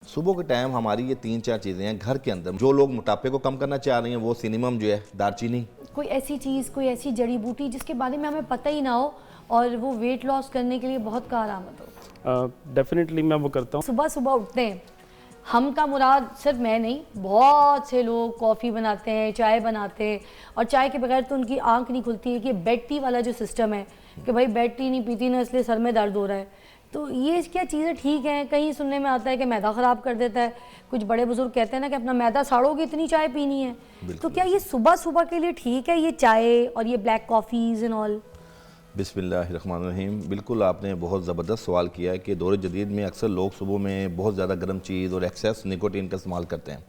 सुबह के टाइम हमारी ये 3-4 चीज़ें हैं घर के अंदर। जो लोग मोटापे को कम करना चाह रहे हैं वो सिनेमम जो है, दालचीनी। कोई ऐसी चीज़, कोई ऐसी जड़ी बूटी जिसके बारे में हमें पता ही ना हो और वो वेट लॉस करने के लिए बहुत कारआमद हो। डेफिनेटली मैं वो करता हूँ। सुबह सुबह उठते हैं हम, का मुराद सिर्फ मैं नहीं, बहुत से लोग कॉफ़ी बनाते हैं, चाय बनाते हैं, और चाय के बगैर तो उनकी आंख नहीं खुलती है कि बेड टी वाला जो सिस्टम है कि भाई बेड टी नहीं पीती ना इसलिए सर में दर्द हो रहा है। तो ये क्या चीज़ें ठीक हैं? कहीं सुनने में आता है कि मैदा ख़राब कर देता है, कुछ बड़े बुजुर्ग कहते हैं ना कि अपना मैदा साड़ोगे इतनी चाय पीनी है। तो क्या ये सुबह सुबह के लिए ठीक है ये चाय और ये ब्लैक कॉफ़ीज़ एंड ऑल? बिस्मिल्लाहिर्रहमानिर्रहीम। बिल्कुल आपने बहुत ज़बरदस्त सवाल किया है कि दौर जदीद में अक्सर लोग सुबह में बहुत ज़्यादा गर्म चीज़ और एक्सेस निकोटीन का इस्तेमाल करते हैं।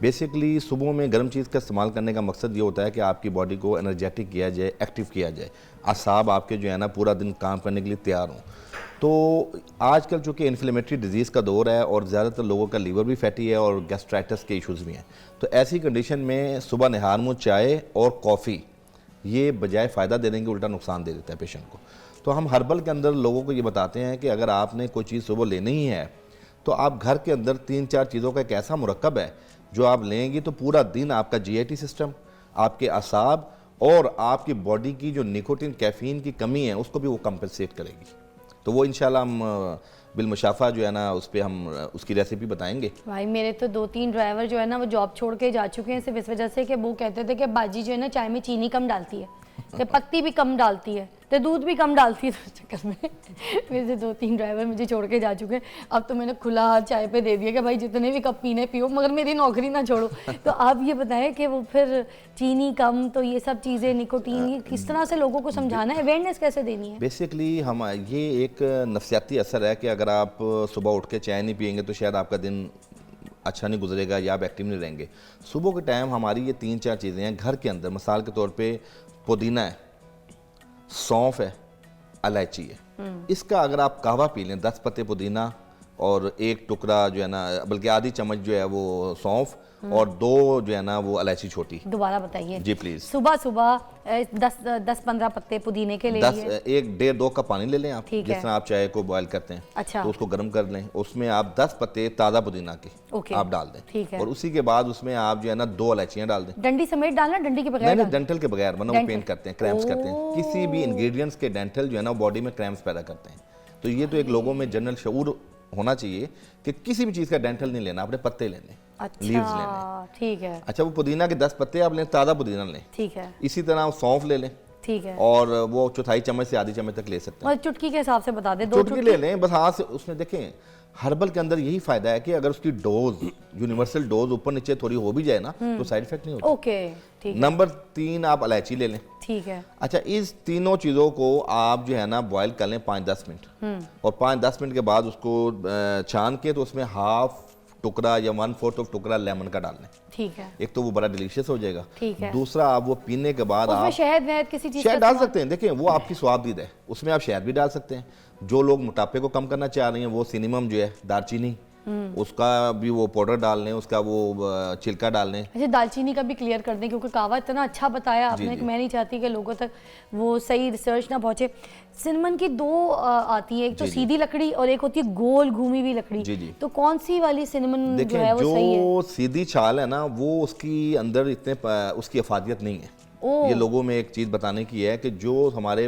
बेसिकली सुबह में गर्म चीज़ का इस्तेमाल करने का मकसद ये होता है कि आपकी बॉडी को एनर्जेटिक किया जाए, एक्टिव किया जाए, असाब आपके जो है ना पूरा दिन काम करने के लिए तैयार हों। तो आजकल चूँकि इन्फ्लेमेटरी डिजीज़ का दौर है और ज़्यादातर लोगों का लीवर भी फैटी है और गैस्ट्राइटिस के इशूज़ भी हैं, तो ऐसी कंडीशन में सुबह निहार मुँह चाय और कॉफ़ी ये बजाय फ़ायदा देने के उल्टा नुकसान दे देता है पेशेंट को। तो हम हर्बल के अंदर लोगों को ये बताते हैं कि अगर आपने कोई चीज़ सुबह लेनी ही है तो आप घर के अंदर 3-4 चीज़ों का एक ऐसा मुरक्कब है जो आप लेंगी तो पूरा दिन आपका जीआईटी सिस्टम, आपके असाब और आपकी बॉडी की जो निकोटीन कैफ़ीन की कमी है उसको भी वो कंपनसेट करेगी। तो वो इंशाल्लाह हम बिलमुशाफा जो है ना उस पर हम उसकी रेसिपी बताएंगे। भाई मेरे तो 2-3 ड्राइवर जो है ना वो जॉब छोड़ के जा चुके हैं सिर्फ इस वजह से कि वो कहते थे कि बाजी जो है ना चाय में चीनी कम डालती है, तो पत्ती भी कम डालती है, तो दूध भी कम डालती है। तो इस चक्कर में मेरे से 2-3 ड्राइवर मुझे छोड़ के जा चुके हैं। अब तो मैंने खुला हाथ चाय पे दे दिया कि भाई जितने भी कप पीने पियो मगर मेरी नौकरी ना छोड़ो। तो आप ये बताएं कि वो फिर चीनी कम, तो ये सब चीज़ें निकोटीन, ये किस तरह से लोगों को समझाना है, अवेयरनेस कैसे देनी है? बेसिकली हम ये एक नफ्सियाती असर है कि अगर आप सुबह उठ के चाय नहीं पियेंगे तो शायद आपका दिन अच्छा नहीं गुजरेगा या आप एक्टिव नहीं रहेंगे। सुबह के टाइम हमारी ये 3-4 चीज़ें हैं घर के अंदर। मिसाल के तौर पे पुदीना है, सौंफ है, इलायची है। इसका अगर आप कहवा पी लें 10 पत्ते पुदीना और 1 टुकड़ा जो है ना, बल्कि आधी चम्मच जो है वो सौंफ और 2 जो है ना वो इलायची छोटी। दोबारा बताइए जी प्लीज़। सुबह सुबह 10-15 पत्ते पुदीने के लिए 1-1.5-2 कप पानी ले लें आप, ठीक जिस है। तरह आप चाय को बॉयल करते हैं। अच्छा। तो उसको गर्म कर लें, उसमें आप 10 पत्ते ताज़ा पुदीना के आप डाल दें। ठीक है। और उसी के बाद उसमें आप जो है ना 2 इलायचियाँ डाल दें। डंडी समेत डालना, डंडी के बगैर? नहीं, डेंटल के बगैर, वरना वो पेन करते हैं, क्रैम्प्स करते हैं। किसी भी इंग्रेडिएंट्स के डेंटल जो है ना बॉडी में क्रैम्प्स पैदा करते हैं। तो ये तो एक लोगों में जनरल शऊर होना चाहिए कि किसी भी चीज़ का डेंटल नहीं लेना, अपने पत्ते लेने, लीव्स लेने। ठीक है। अच्छा, वो पुदीना के 10 पत्ते आप लें, ताज़ा पुदीना लें। ठीक है। इसी तरह सौंफ ले लें। ठीक है। और वो 1/4 चम्मच से आधी चम्मच तक ले सकते हैं। और चुटकी के हिसाब से बता दें, 2 चुटकी ले लें बस हाथ से। उसमें देखें हर्बल के अंदर यही फायदा है कि अगर उसकी डोज, यूनिवर्सल डोज ऊपर नीचे थोड़ी हो भी जाए ना तो साइड इफेक्ट नहीं होता। ओके, ठीक है। नंबर 3 आप इलायची ले लें। ठीक है। अच्छा, इस तीनों चीज़ों को आप जो है ना बॉयल कर लें 5-10 मिनट, और 5-10 मिनट के बाद उसको छान के तो उसमें हाफ टुकड़ा या 1/4 ऑफ टुकड़ा लेमन का डाल लें। ठीक है। एक तो वो बड़ा डिलीशियस हो जाएगा। ठीक है। दूसरा, आप वो पीने के बाद उसमें आप शहद वहद किसी चीज़ शहद डाल सकते हैं। देखिए वो आपकी स्वादीद है, उसमें आप शहद भी डाल सकते हैं। जो लोग मोटापे को कम करना चाह रहे हैं वो सिनेमम जो है दालचीनी, उसका भी वो पाउडर डाल लें, उसका वो छिलका डाल लें। अच्छा, दालचीनी का भी क्लियर कर दें क्योंकि कहवा इतना अच्छा बताया आपने कि मैं नहीं चाहती कि लोगों तक वो सही रिसर्च ना पहुंचे। सिनेमन की 2 आती है, एक तो सीधी लकड़ी और एक होती है गोल घूमी हुई लकड़ी। जी जी। तो कौन सी वाली सिनेमन जो है वो सही है? जो सीधी छाल है ना वो उसकी अंदर इतने उसकी अफादियत नहीं है। ये लोगों में एक चीज़ बताने की है कि जो हमारे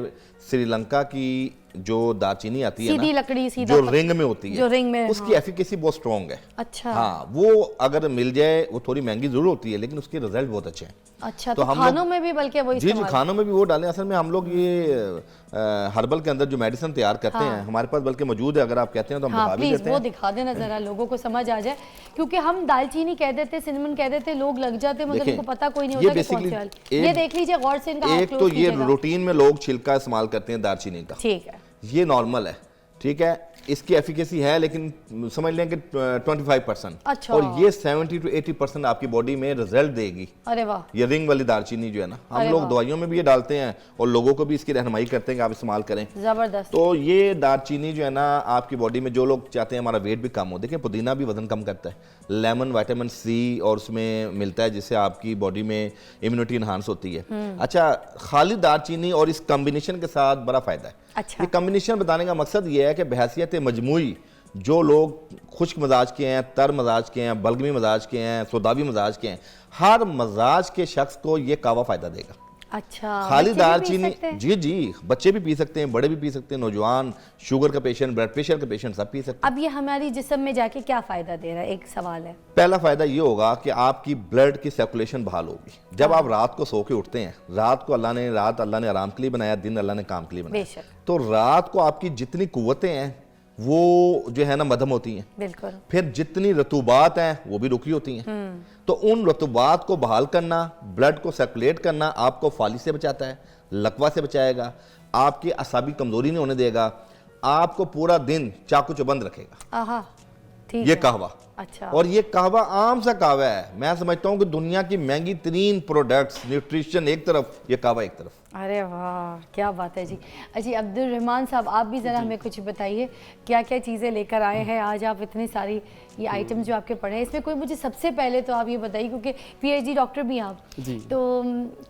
श्रीलंका की जो दालचीनी आती है सीधी ना, लकड़ी, सीधा जो रिंग में होती है, जो रिंग में, उसकी एफिकेसी बहुत स्ट्रॉन्ग है। अच्छा। हाँ, वो अगर मिल जाए, वो थोड़ी महंगी जरूर होती है लेकिन उसके रिजल्ट बहुत अच्छे हैं। अच्छा, तो खानों में भी बल्कि वो जी जी, खानों में भी वो डालें। असल में हम लोग ये हर्बल के अंदर जो मेडिसिन तैयार करते हैं हमारे पास बल्कि मौजूद है, अगर आप कहते हैं तो हम दिखा भी देते हैं। वो दिखा देना जरा, लोगों को समझ आ जाए, क्योंकि हम दालचीनी कह देते, सिनेमन कह देते, लोग लग जाते मगर उनको पता कोई नहीं होता कि कौन सी वाली। ये देख लीजिए गौर से, इनका एक तो ये रूटीन में लोग छिलका इस्तेमाल करते हैं दालचीनी का, ठीक है, ये नॉर्मल है, ठीक है, इसकी एफिकेसी है लेकिन समझ लें कि 25%। अच्छा। और ये 70 to 80% आपकी बॉडी में रिजल्ट देगी। अरे वाह। ये रिंग वाली दालचीनी जो है ना, हम लोग दवाइयों में भी ये डालते हैं और लोगों को भी इसकी रहनुमाई करते हैं कि आप इस्तेमाल करें। जबरदस्त। तो ये दालचीनी जो है ना आपकी बॉडी में, जो लोग चाहते हैं हमारा वेट भी कम हो, देखिए पुदीना भी वजन कम करता है, लेमन विटामिन सी और उसमें मिलता है जिससे आपकी बॉडी में इम्यूनिटी इनहांस होती है। अच्छा, खाली दालचीनी और इस कॉम्बिनेशन के साथ बड़ा फायदा है। अच्छा। ये कॉम्बिनेशन बताने का मकसद ये है कि बहैसियत मजमूई जो लोग खुश्क मजाज के हैं, तर मजाज के हैं, बलगमी मजाज के हैं, सोदावी मजाज के हैं, हर मजाज के शख्स को ये कहवा फ़ायदा देगा। अच्छा, खाली बच्चे भी पी दालचीनी, सकते हैं? जी जी, बच्चे भी पी सकते हैं, बड़े भी पी सकते हैं, नौजवान, शुगर का पेशेंट, ब्लड प्रेशर का पेशेंट सब पी सकते हैं। अब ये हमारी जिस्म में जाके क्या फ़ायदा दे रहा है, एक सवाल है। पहला फ़ायदा ये होगा कि आपकी ब्लड की सर्कुलेशन बहाल होगी। जब आप रात को सो के उठते हैं, रात को अल्लाह ने आराम के लिए बनाया, दिन अल्लाह ने काम के लिए बनाया, बेशक, तो रात को आपकी जितनी कुव्वतें हैं वो जो है ना मध्यम होती हैं, बिल्कुल। फिर जितनी रतूबात हैं वो भी रुकी होती हैं। तो उन रतूबात को बहाल करना, ब्लड को सर्कुलेट करना आपको फालिज से बचाता है, लकवा से बचाएगा, आपकी असाबी कमजोरी नहीं होने देगा, आपको पूरा दिन चाकू चौबंद रखेगा। आहा, ठीक ये है। कहवा, अच्छा, और ये कहवा आम सा कहवा है। मैं समझता हूँ कि दुनिया की महंगी तरीन प्रोडक्ट्स, न्यूट्रिशन एक तरफ, ये कहवा एक तरफ। अरे वाह, क्या बात है जी। अच्छा अब्दुल रहमान साहब, आप भी ज़रा हमें कुछ बताइए, क्या क्या चीज़ें लेकर आए हैं आज आप? इतनी सारी ये आइटम जो आपके पढ़े हैं, इसमें कोई मुझे सबसे पहले तो आप ये बताइए, क्योंकि पीएचडी डॉक्टर भी हैं आप, तो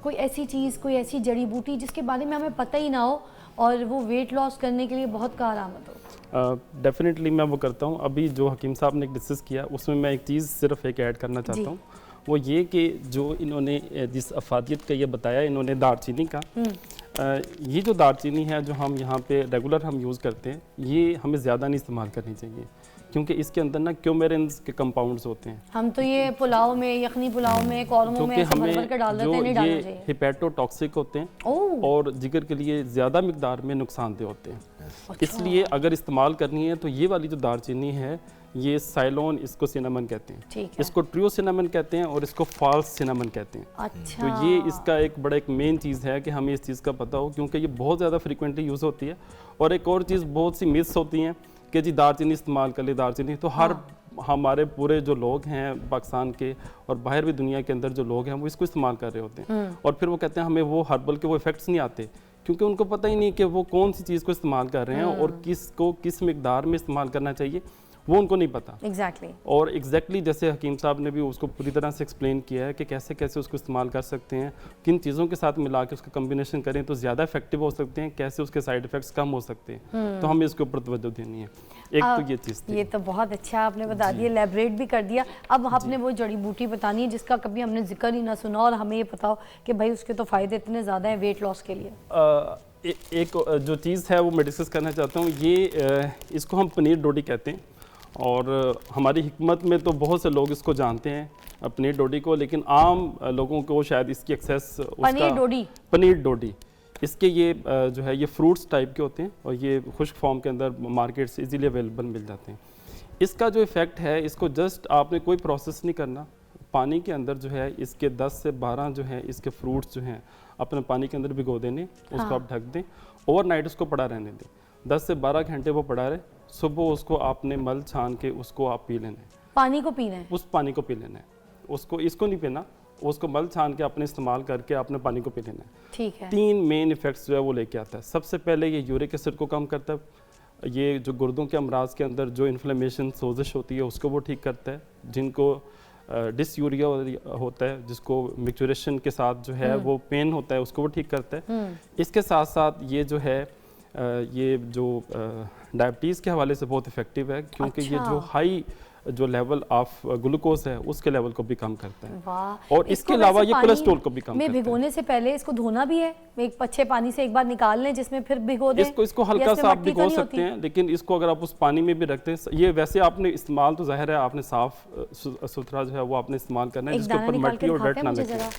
कोई ऐसी चीज़, कोई ऐसी जड़ी बूटी जिसके बारे में हमें पता ही ना हो और वो वेट लॉस करने के लिए बहुत कारआमद हो? डेफिनेटली मैं वो करता हूँ। अभी जो हकीम साहब ने डिस्कस किया उसमें मैं एक चीज़ सिर्फ एक ऐड करना चाहता हूँ, वो ये कि जो इन्होंने जिस अफादियत का ये बताया इन्होंने दालचीनी का, ये जो दालचीनी है जो हम यहाँ पे रेगुलर हम यूज़ करते हैं, ये हमें ज़्यादा नहीं इस्तेमाल करनी चाहिए, क्योंकि इसके अंदर ना क्यूमेरिन्स के कंपाउंड्स होते हैं। हम तो ये पुलाव में, यखनी पुलाव में, कौरमों में ऐसे भर भर के डाल देते हैं, नहीं डालना चाहिए। हिपैटोटॉक्सिक होते हैं ओह, और जिगर के लिए ज़्यादा मिकदार में नुकसानदेह होते हैं। अच्छा। इसलिए अगर इस्तेमाल करनी है तो ये वाली जो दालचीनी है, ये साइलोन, इसको सिनेमन कहते हैं, ठीक है। इसको ट्रियो सिनेमन कहते हैं और इसको फॉल्स सिनेमन कहते हैं। अच्छा, तो ये इसका एक बड़ा एक मेन चीज़ है कि हमें इस चीज़ का पता हो, क्योंकि ये बहुत ज़्यादा फ्रीक्वेंटली यूज़ होती है। और एक और चीज़, बहुत सी मिथ्स होती हैं कि जी दालचीनी इस्तेमाल कर ले, दालचीनी तो हर हमारे पूरे जो लोग हैं पाकिस्तान के और बाहर भी दुनिया के अंदर जो लोग हैं वो इसको इस्तेमाल कर रहे होते हैं, और फिर वो कहते हैं हमें वो हर्बल के वो इफेक्ट्स नहीं आते, क्योंकि उनको पता ही नहीं कि वो कौन सी चीज़ को इस्तेमाल कर रहे हैं और किसको किस मिकदार में इस्तेमाल करना चाहिए, वो उनको नहीं पता। एग्जैक्टली। और एग्जैक्टली जैसे हकीम साहब ने भी उसको पूरी तरह से एक्सप्लेन किया है कि कैसे कैसे उसको इस्तेमाल कर सकते हैं, किन चीज़ों के साथ मिला के उसका कम्बिनेशन करें तो ज़्यादा इफेक्टिव हो सकते हैं, कैसे उसके साइड इफ़ेक्ट्स कम हो सकते हैं, तो हमें इसके ऊपर तवज्जो देनी है। एक तो ये चीज़ थी। ये तो बहुत अच्छा आपने बता दिया, एलैबोरेट भी कर दिया। अब आपने वो जड़ी बूटी बतानी है जिसका कभी हमने जिक्र ही ना सुना और हमें ये पता हो कि भाई उसके तो फ़ायदे इतने ज़्यादा हैं वेट लॉस के लिए। एक जो चीज़ है वो मैं डिस्कस करना चाहता हूँ, ये इसको हम पनीर डोडी कहते हैं, और हमारी हिकमत में तो बहुत से लोग इसको जानते हैं पनीर डोडी को, लेकिन आम लोगों को शायद इसकी एक्सेस पनीर डोडी इसके ये जो है ये फ्रूट्स टाइप के होते हैं और ये खुश्क फॉर्म के अंदर मार्केट से इजीली अवेलेबल मिल जाते हैं। इसका जो इफ़ेक्ट है, इसको जस्ट आपने कोई प्रोसेस नहीं करना, पानी के अंदर जो है इसके 10 से 12 जो है इसके फ्रूट्स जो हैं अपने पानी के अंदर भिगो देने, उसको आप ढक दें, ओवरनाइट उसको पड़ा रहने दें, 10 से 12 घंटे वो पड़ा रहे, सुबह उसको आपने मल छान के उसको आप पी लेना है। पानी को पीना है? उस पानी को पी लेना है, उसको इसको नहीं पीना, उसको मल छान के आपने इस्तेमाल करके आपने पानी को पी लेना है। ठीक है। 3 मेन इफेक्ट्स जो है वो लेके आता है। सबसे पहले ये यूरिक एसिड को कम करता है, ये जो गुर्दों के अमराज के अंदर जो इन्फ्लेमेशन सोजिश होती है उसको वो ठीक करता है, जिनको डिसयूरिया होता है, जिसको मिक्चुरेशन के साथ जो है वो पेन होता है उसको वो ठीक करता है। इसके साथ साथ ये जो है ये जो डायबिटीज़ के हवाले से बहुत इफेक्टिव है, क्योंकि ये जो हाई जो लेवल ऑफ ग्लूकोज है उसके लेवल को भी कम करता है। वाह। और इसके अलावा ये कोलेस्ट्रॉल को भी कम करता है। भिगोने से पहले इसको धोना भी है, एक अच्छे पानी से एक बार निकाल लें जिसमें फिर भिगो दें? इसको हल्का सा आप भिगो सकते हैं, लेकिन इसको अगर आप उस पानी में भी रखते हैं, ये वैसे आपने इस्तेमाल तो जाहिर है आपने साफ सुथरा जो है वो आपने इस्तेमाल करना है, जिसके ऊपर मिट्टी और डर्ट ना लगे।